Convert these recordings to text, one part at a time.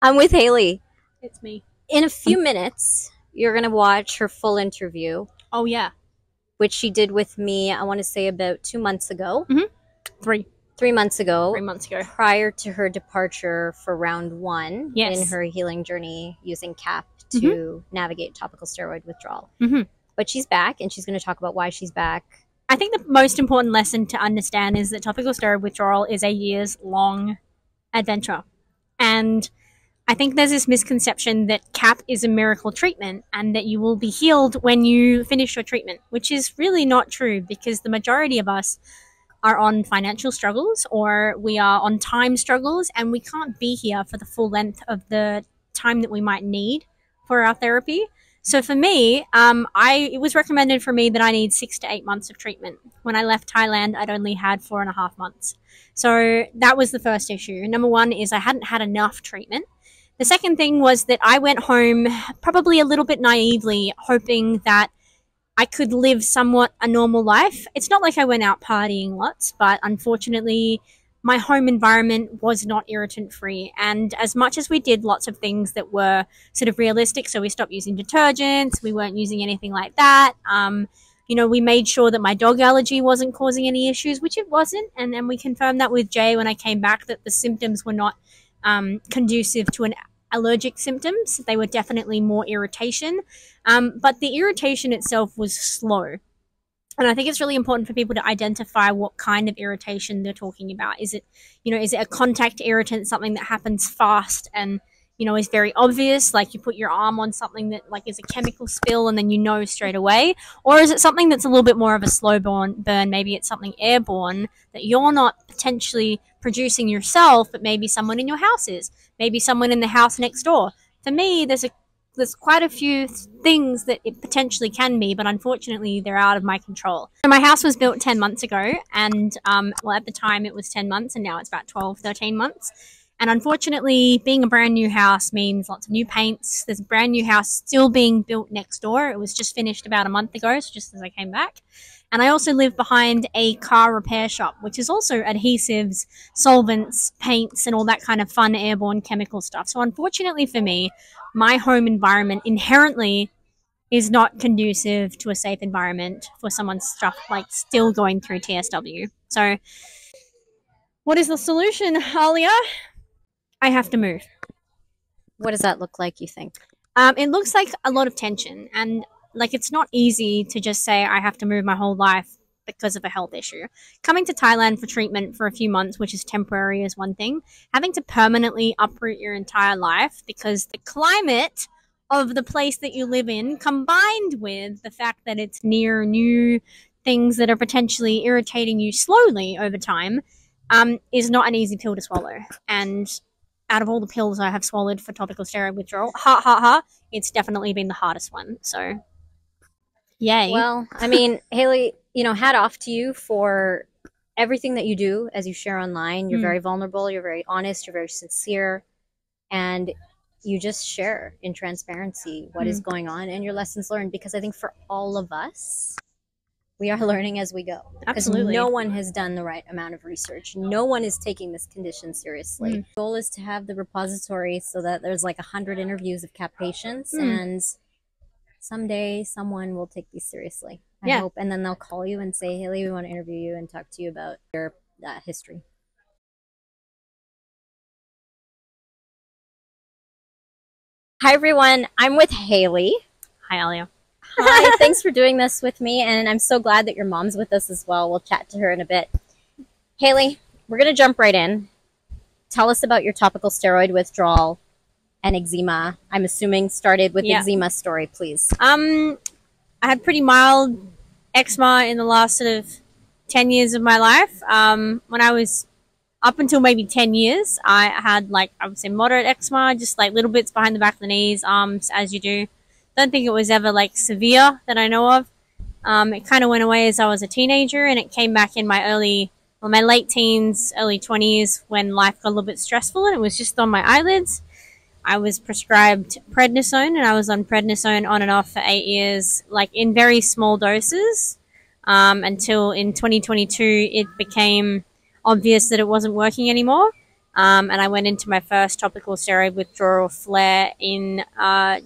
I'm with Hailey. It's me. In a few minutes, you're going to watch her full interview, Oh, yeah. which she did with me, I want to say about 2 months ago. Three 3 months ago. 3 months ago. Prior to her departure for round one Yes. in her healing journey using CAP to navigate topical steroid withdrawal. But she's back, and she's going to talk about why she's back. I think the most important lesson to understand is that topical steroid withdrawal is a years-long adventure. And I think there's this misconception that CAP is a miracle treatment and that you will be healed when you finish your treatment, which is really not true, because the majority of us are on financial struggles or we are on time struggles, and we can't be here for the full length of the time that we might need for our therapy. So for me, it was recommended for me that I need 6 to 8 months of treatment. When I left Thailand, I'd only had 4.5 months. So that was the first issue. Number one is I hadn't had enough treatment. The second thing was that I went home probably a little bit naively, hoping that I could live somewhat a normal life. It's not like I went out partying lots, but unfortunately, my home environment was not irritant free. And as much as we did lots of things that were sort of realistic, so we stopped using detergents, we weren't using anything like that. We made sure that my dog allergy wasn't causing any issues, which it wasn't. And then we confirmed that with Jay when I came back, that the symptoms were not conducive to an allergic symptoms. They were definitely more irritation. But the irritation itself was slow. And I think it's really important for people to identify what kind of irritation they're talking about. Is it a contact irritant, something that happens fast and, is very obvious, like you put your arm on something that like is a chemical spill and then you know straight away? Or is it something that's a little bit more of a slow burn? Maybe it's something airborne that you're not potentially producing yourself, but maybe someone in your house is. Maybe someone in the house next door. For me, there's quite a few things that it potentially can be, but unfortunately they're out of my control. So my house was built 10 months ago, and at the time it was 10 months, and now it's about 12, 13 months. And unfortunately, being a brand new house means lots of new paints. There's a brand new house still being built next door. It was just finished about a month ago, so just as I came back. And I also live behind a car repair shop, which is also adhesives, solvents, paints, and all that kind of fun airborne chemical stuff. So unfortunately for me, my home environment inherently is not conducive to a safe environment for someone's stuff like still going through TSW. So what is the solution, Alia? I have to move. What does that look like, you think? It looks like a lot of tension, and like it's not easy to just say I have to move my whole life because of a health issue. Coming to Thailand for treatment for a few months, which is temporary, is one thing. Having to permanently uproot your entire life because the climate of the place that you live in, combined with the fact that it's near new things that are potentially irritating you slowly over time, is not an easy pill to swallow. And out of all the pills I have swallowed for topical steroid withdrawal, it's definitely been the hardest one. So, yay. Well, I mean, Hailey, hat off to you for everything that you do as you share online. You're very vulnerable, you're very honest, you're very sincere, and you just share in transparency what is going on and your lessons learned, because I think for all of us, we are learning as we go. Absolutely. Because no one has done the right amount of research. No one is taking this condition seriously. The goal is to have the repository so that there's like 100 interviews of CAP patients, and someday someone will take these seriously. I hope. And then they'll call you and say, Hailey, we want to interview you and talk to you about your history. Hi, everyone. I'm with Hailey. Hi, Alia. Hi, thanks for doing this with me, and I'm so glad that your mom's with us as well. We'll chat to her in a bit. Hailey, we're going to jump right in. Tell us about your topical steroid withdrawal and eczema. I'm assuming started with eczema story, please. I had pretty mild eczema in the last sort of 10 years of my life. When I was up until maybe 10 years, I had I would say moderate eczema, just like little bits behind the back of the knees, arms, as you do. Don't think it was ever severe that I know of. It kind of went away as I was a teenager, and it came back in my late teens, early 20s, when life got a little bit stressful, and it was just on my eyelids. I was prescribed prednisone, and I was on prednisone on and off for 8 years, in very small doses, until in 2022 it became obvious that it wasn't working anymore. And I went into my first topical steroid withdrawal flare in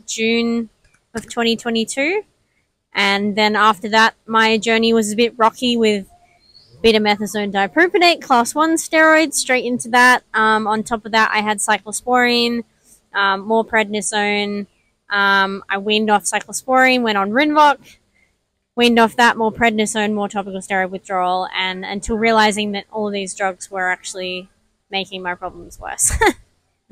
June of 2022. And then after that, my journey was a bit rocky with methasone dipropanate, class 1 steroids, straight into that. On top of that, I had cyclosporine, more prednisone. I weaned off cyclosporine, went on rinvoq, weaned off that, more prednisone, more topical steroid withdrawal, and until realizing that all of these drugs were actually making my problems worse.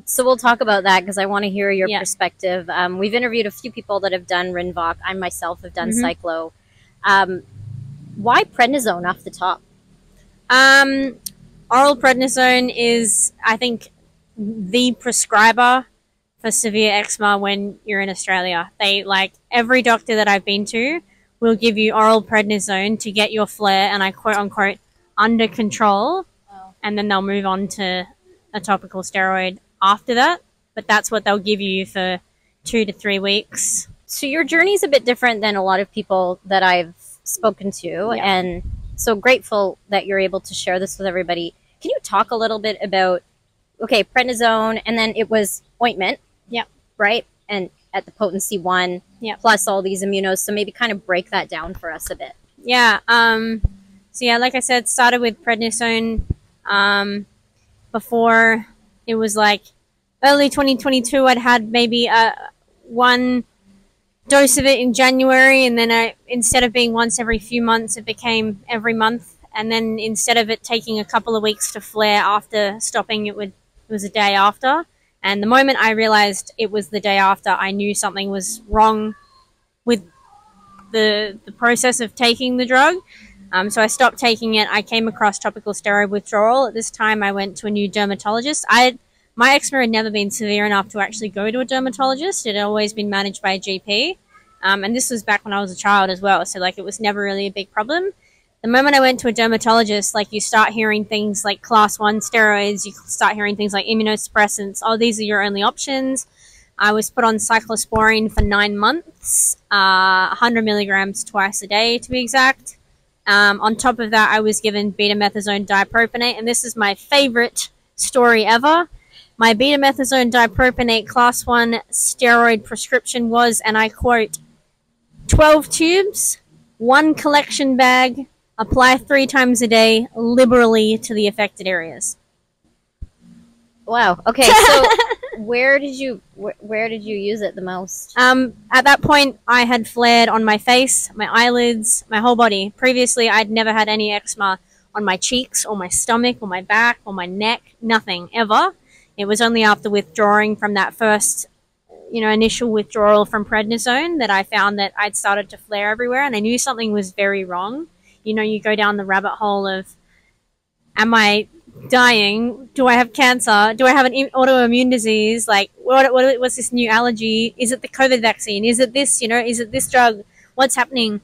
So we'll talk about that because I want to hear your perspective. We've interviewed a few people that have done rinvoq. I myself have done cyclo. Why prednisone off the top? Oral prednisone is, I think, the prescriber for severe eczema when you're in Australia. They, like, every doctor that I've been to will give you oral prednisone to get your flare, and I quote unquote, under control, and then they'll move on to a topical steroid after that. But that's what they'll give you for 2 to 3 weeks. So your journey's a bit different than a lot of people that I've spoken to, and so grateful that you're able to share this with everybody. Can you talk a little bit about, okay, prednisone, and then it was ointment, right? And at the potency 1, plus all these immunos, so maybe kind of break that down for us a bit. So yeah, like I said, started with prednisone. Before, it was like early 2022, I'd had maybe one dose of it in January, and then instead of being once every few months, it became every month. And then instead of it taking a couple of weeks to flare after stopping, it was a day after. And the moment I realized it was the day after, I knew something was wrong with the process of taking the drug. So I stopped taking it. I came across topical steroid withdrawal. At this time, I went to a new dermatologist. My eczema had never been severe enough to actually go to a dermatologist. It had always been managed by a GP. And this was back when I was a child as well. So, like, it was never really a big problem. The moment I went to a dermatologist, like, you start hearing things like class 1 steroids. You start hearing things like immunosuppressants. Oh, these are your only options. I was put on cyclosporine for 9 months, 100 milligrams twice a day to be exact. On top of that, I was given methasone dipropanate, and this is my favorite story ever. My methasone dipropanate class 1 steroid prescription was, and I quote, 12 tubes, 1 collection bag, apply 3 times a day, liberally to the affected areas. Wow. Okay, so where did you use it the most? At that point, I had flared on my face, my eyelids, my whole body. Previously, I'd never had any eczema on my cheeks or my stomach or my back or my neck, nothing, ever. It was only after withdrawing from that first, initial withdrawal from prednisone that I found that I'd started to flare everywhere, and I knew something was very wrong. You go down the rabbit hole of, am I dying? Do I have cancer? Do I have an autoimmune disease? Like, what's this new allergy? Is it the COVID vaccine? Is it this, is it this drug? What's happening?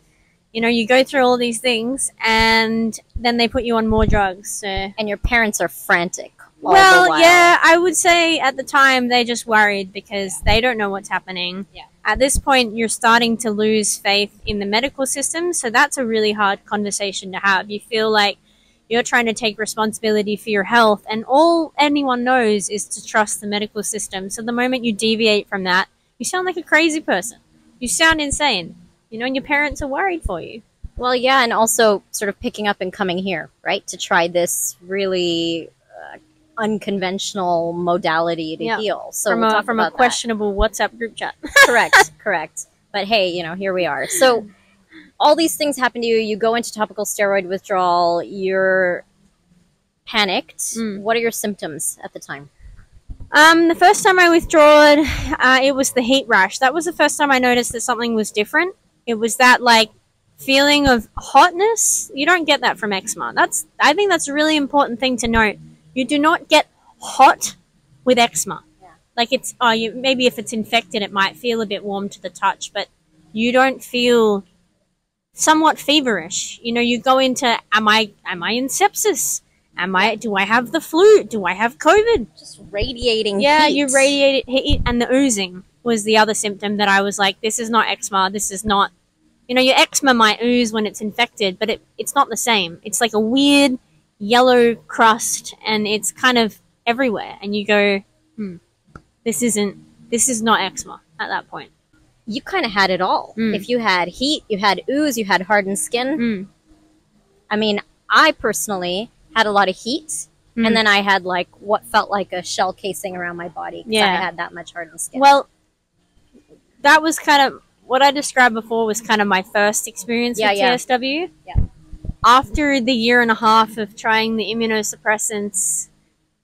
You go through all these things, and then they put you on more drugs. So. And your parents are frantic. Well, yeah, I would say at the time they're just worried because they don't know what's happening. Yeah. At this point, you're starting to lose faith in the medical system, so that's a really hard conversation to have. You feel like you're trying to take responsibility for your health, and all anyone knows is to trust the medical system. So the moment you deviate from that, you sound like a crazy person. You sound insane, and your parents are worried for you. Well, yeah, and also sort of picking up and coming here, right, to try this really unconventional modality to heal. So from a questionable WhatsApp group chat. Correct. But hey, here we are. So all these things happen to you. You go into topical steroid withdrawal. You're panicked. What are your symptoms at the time? The first time I withdrawed, it was the heat rash. That was the first time I noticed that something was different. It was that, like, feeling of hotness. You don't get that from eczema. I think that's a really important thing to note. You do not get hot with eczema. Yeah. Like, it's maybe if it's infected, it might feel a bit warm to the touch, but you don't feel somewhat feverish. You go into, am I in sepsis? Do I have the flu? Do I have COVID? Just radiating heat. You radiated heat, and the oozing was the other symptom that I was like, this is not eczema. This is not, your eczema might ooze when it's infected, but it's not the same. It's like a weird yellow crust, and it's kind of everywhere, and you go, this is not eczema at that point. You kind of had it all. If you had heat, you had ooze, you had hardened skin. I mean, I personally had a lot of heat, and then I had like what felt like a shell casing around my body because I had that much hardened skin. Well, that was kind of what I described before was kind of my first experience with TSW. Yeah. After the year and a half of trying the immunosuppressants,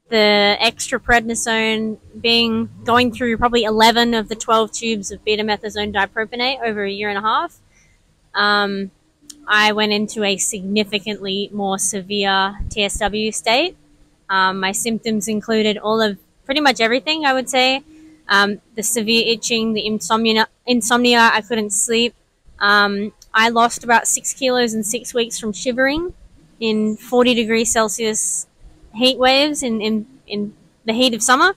the extra prednisone, going through probably 11 of the 12 tubes of beta-methasone dipropanate over a year and a half, I went into a significantly more severe TSW state. My symptoms included all of pretty much everything, I would say. The severe itching, the insomnia, I couldn't sleep. I lost about 6 kilos in 6 weeks from shivering in 40 degrees Celsius heat waves in the heat of summer.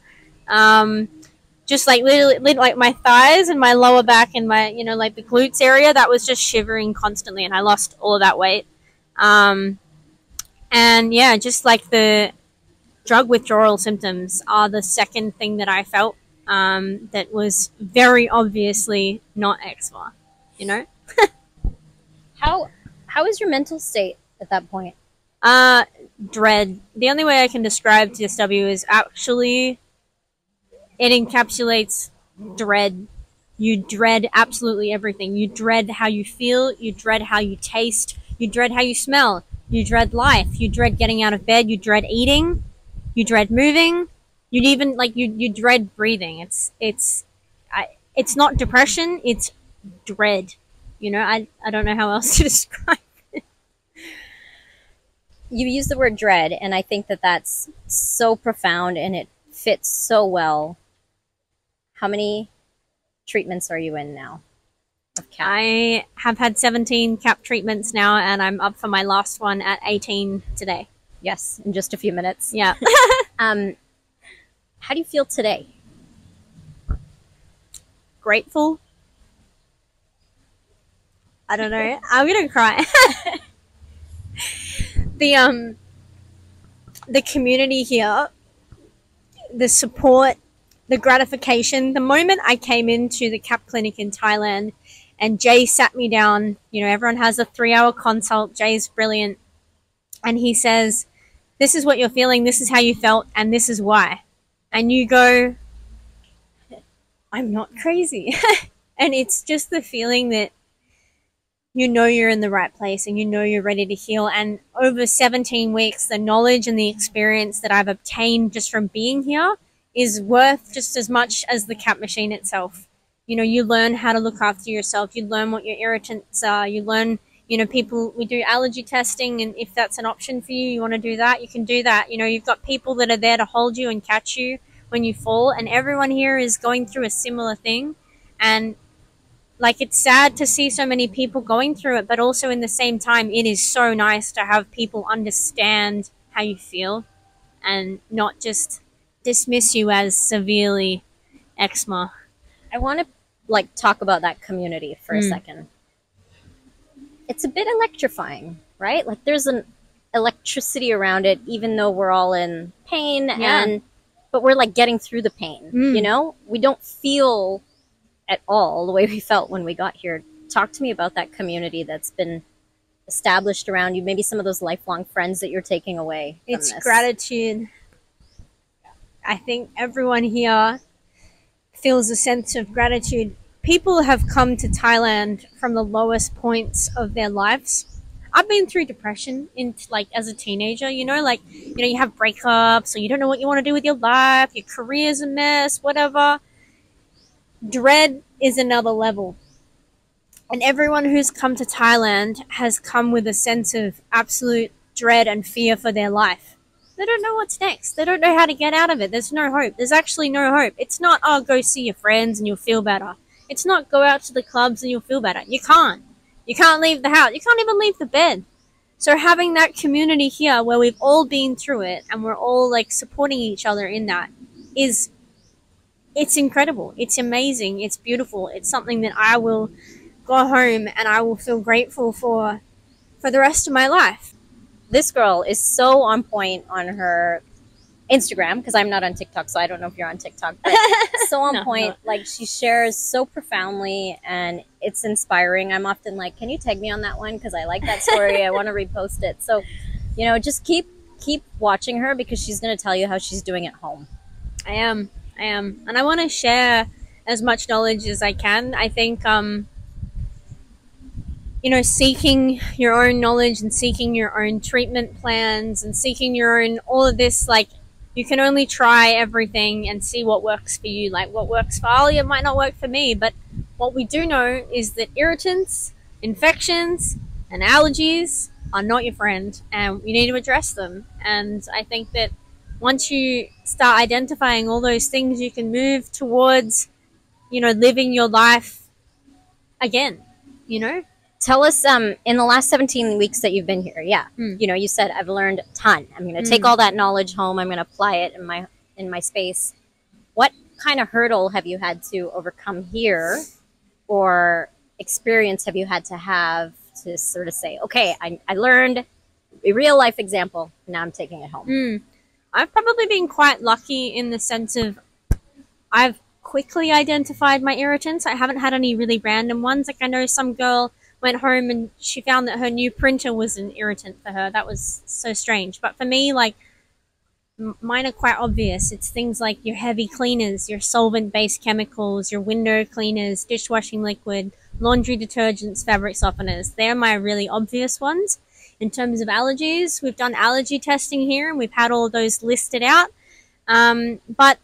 Just like literally like my thighs and my lower back and my, like the glutes area, that was just shivering constantly, and I lost all of that weight. And yeah, just like the drug withdrawal symptoms are the second thing that I felt that was very obviously not eczema, How is your mental state at that point? Dread. The only way I can describe TSW is actually it encapsulates dread. You dread absolutely everything. You dread how you feel. You dread how you taste. You dread how you smell. You dread life. You dread getting out of bed. You dread eating. You dread moving. You'd even you dread breathing. It's not depression. It's dread. I don't know how else to describe it. You use the word dread, and I think that that's so profound, and it fits so well. How many treatments are you in now of CAP? I have had 17 CAP treatments now, and I'm up for my last one at 18 today. Yes, in just a few minutes. Yeah. How do you feel today? Grateful. I don't know. I'm gonna cry. The community here, the support, the gratification. The moment I came into the CAP clinic in Thailand and Jay sat me down, everyone has a 3-hour consult. Jay's brilliant. And he says, this is what you're feeling, this is how you felt, and this is why. And you go, I'm not crazy. And it's just the feeling that you're in the right place and you're ready to heal. And over 17 weeks, the knowledge and the experience that I've obtained just from being here is worth just as much as the CAP machine itself. You learn how to look after yourself. You learn what your irritants are. You learn, we do allergy testing, and if that's an option for you, you want to do that, you can do that. You've got people that are there to hold you and catch you when you fall, and everyone here is going through a similar thing. And it's sad to see so many people going through it, but also in the same time, it is so nice to have people understand how you feel and not just dismiss you as severely eczema. I want to talk about that community for a second. It's a bit electrifying, right? There's an electricity around it, even though we're all in pain, but we're getting through the pain. We don't feel at all the way we felt when we got here. Talk to me about that community that's been established around you, maybe some of those lifelong friends that you're taking away from It's this. gratitude. I think everyone here feels a sense of gratitude. People have come to Thailand from the lowest points of their lives. I've been through depression as a teenager, you have breakups, or you don't know what you want to do with your life, your career's a mess, whatever. Dread is another level. And everyone who's come to Thailand has come with a sense of absolute dread and fear for their life. They don't know what's next. They don't know how to get out of it. There's no hope. There's actually no hope. It's not, go see your friends and you'll feel better. It's not go out to the clubs and you'll feel better. You can't. You can't leave the house. You can't even leave the bed. So having that community here where we've all been through it and we're all supporting each other in that it's incredible. It's amazing. It's beautiful. It's something that I will go home and I will feel grateful for the rest of my life. This girl is so on point on her Instagram, because I'm not on TikTok, so I don't know if you're on TikTok, but so on No, point. not. Like, she shares so profoundly, and it's inspiring. I'm often like, can you tag me on that one, because I like that story. I want to repost it. So, just keep watching her, because she's going to tell you how she's doing at home. I am, and I want to share as much knowledge as I can. I think seeking your own knowledge and seeking your own treatment plans and seeking your own all of this, like, you can only try everything and see what works for you. Like, what works for Ali, it might not work for me, but what we do know is that irritants, infections, and allergies are not your friend, and you need to address them. And I think that once you start identifying all those things, you can move towards, living your life again, Tell us, in the last 17 weeks that you've been here, you said, I've learned a ton. I'm going to take all that knowledge home. I'm going to apply it in my space. What kind of hurdle have you had to overcome here, or experience have you had to have to sort of say, okay, I learned a real life example. Now I'm taking it home. I've probably been quite lucky in the sense of I've quickly identified my irritants. I haven't had any really random ones. Like, I know some girl went home and she found that her new printer was an irritant for her. That was so strange. But for me, like, mine are quite obvious. It's things like your heavy cleaners, your solvent-based chemicals, your window cleaners, dishwashing liquid, laundry detergents, fabric softeners. They're my really obvious ones. In terms of allergies, we've done allergy testing here and we've had all of those listed out. But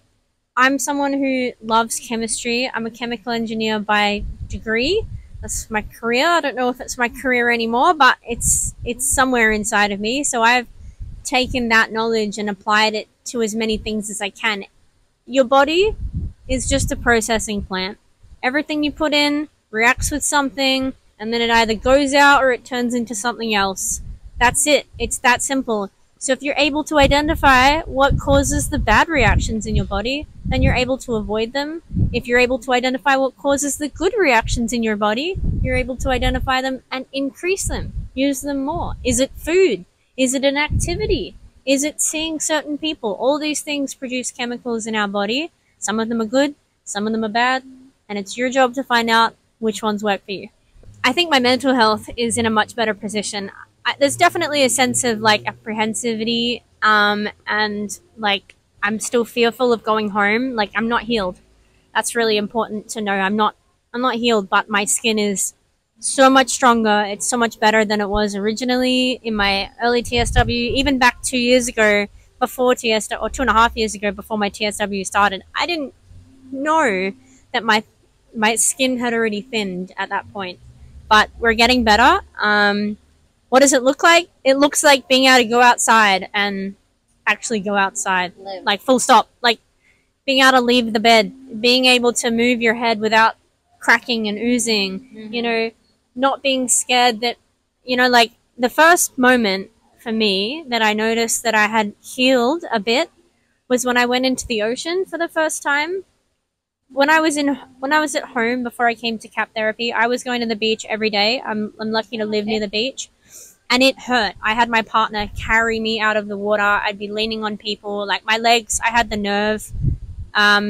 I'm someone who loves chemistry. I'm a chemical engineer by degree. That's my career. I don't know if it's my career anymore, but it's somewhere inside of me. So I've taken that knowledge and applied it to as many things as I can. Your body is just a processing plant. Everything you put in reacts with something, and then it either goes out or it turns into something else. That's it. It's that simple. So if you're able to identify what causes the bad reactions in your body, then you're able to avoid them. If you're able to identify what causes the good reactions in your body, you're able to identify them and increase them. Use them more. Is it food? Is it an activity? Is it seeing certain people? All these things produce chemicals in our body. Some of them are good, some of them are bad, and it's your job to find out which ones work for you. I think my mental health is in a much better position. There's definitely a sense of, like, apprehensivity, and, like, I'm still fearful of going home. Like, I'm not healed. That's really important to know. I'm not healed, but my skin is so much stronger. It's so much better than it was originally in my early TSW, even back 2 years ago before TSW, or 2.5 years ago before my TSW started. I didn't know that my skin had already thinned at that point, but we're getting better. What does it look like? It looks like being able to go outside and actually go outside. Live. Like, full stop. Like, being able to leave the bed, being able to move your head without cracking and oozing, not being scared that, like, the first moment for me that I noticed that I had healed a bit was when I went into the ocean for the first time. When I was at home before I came to CAP therapy, I was going to the beach every day. I'm lucky to live near the beach. And it hurt. I had my partner carry me out of the water. I'd be leaning on people. Like, my legs, I had the nerve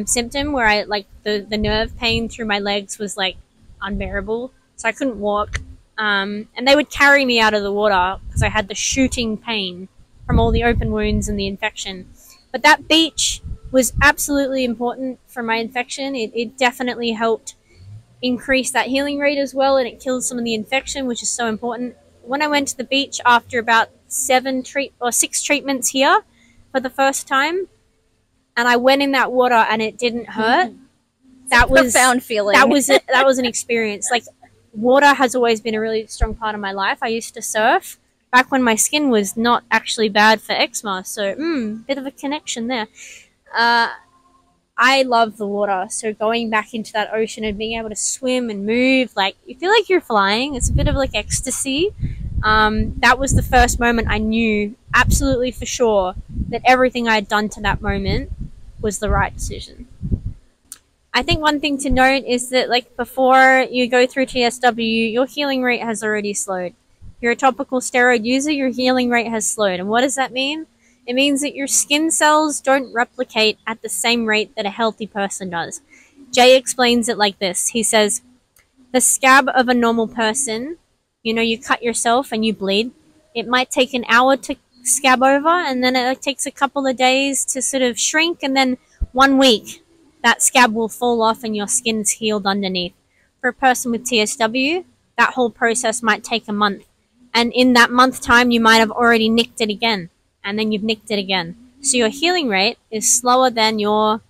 symptom where I, like, the nerve pain through my legs was, like, unbearable. So I couldn't walk. And they would carry me out of the water because I had the shooting pain from all the open wounds and the infection. But that beach was absolutely important for my infection. It definitely helped increase that healing rate as well, and it killed some of the infection, which is so important. When I went to the beach after about 6 treatments here for the first time, and I went in that water and it didn't hurt, that was a profound feeling. That was an experience. Like, water has always been a really strong part of my life. I used to surf back when my skin was not actually bad for eczema, so bit of a connection there. I love the water, so going back into that ocean and being able to swim and move, like, you feel like you're flying. It's a bit of, like, ecstasy. That was the first moment I knew absolutely for sure that everything I had done to that moment was the right decision. I think one thing to note is that, like, before you go through TSW, your healing rate has already slowed. If you're a topical steroid user, your healing rate has slowed. And what does that mean? It means that your skin cells don't replicate at the same rate that a healthy person does. Jay explains it like this. He says, the scab of a normal person, you cut yourself and you bleed. It might take an hour to scab over, and then it takes a couple of days to sort of shrink, and then 1 week that scab will fall off and your skin's healed underneath. For a person with TSW, that whole process might take a month. And in that month time, you might have already nicked it again. And then you've nicked it again. So your healing rate is slower than your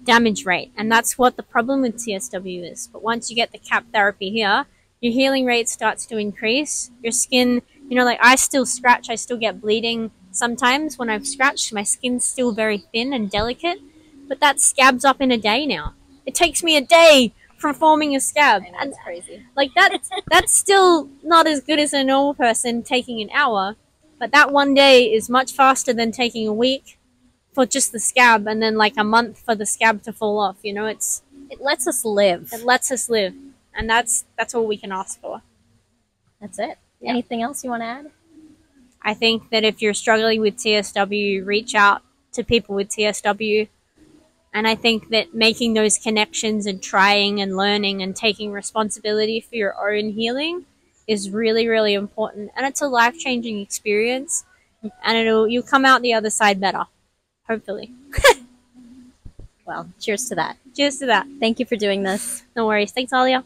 damage rate. And that's what the problem with TSW is. But once you get the cap therapy here, your healing rate starts to increase. Your skin, like I still scratch, I still get bleeding sometimes when I've scratched. My skin's still very thin and delicate. But that scabs up in a day now. It takes me a day from forming a scab. And that's crazy. Like that's still not as good as a normal person taking an hour, but that 1 day is much faster than taking a week for just the scab, and then like a month for the scab to fall off. It lets us live. It lets us live, and that's all we can ask for. That's it. Yeah. Anything else you want to add? I think that if you're struggling with TSW, reach out to people with TSW. And I think that making those connections and trying and learning and taking responsibility for your own healing is really, really important. And it's a life-changing experience. And you'll come out the other side better. Hopefully. Well, cheers to that. Cheers to that. Thank you for doing this. No worries. Thanks, Alia.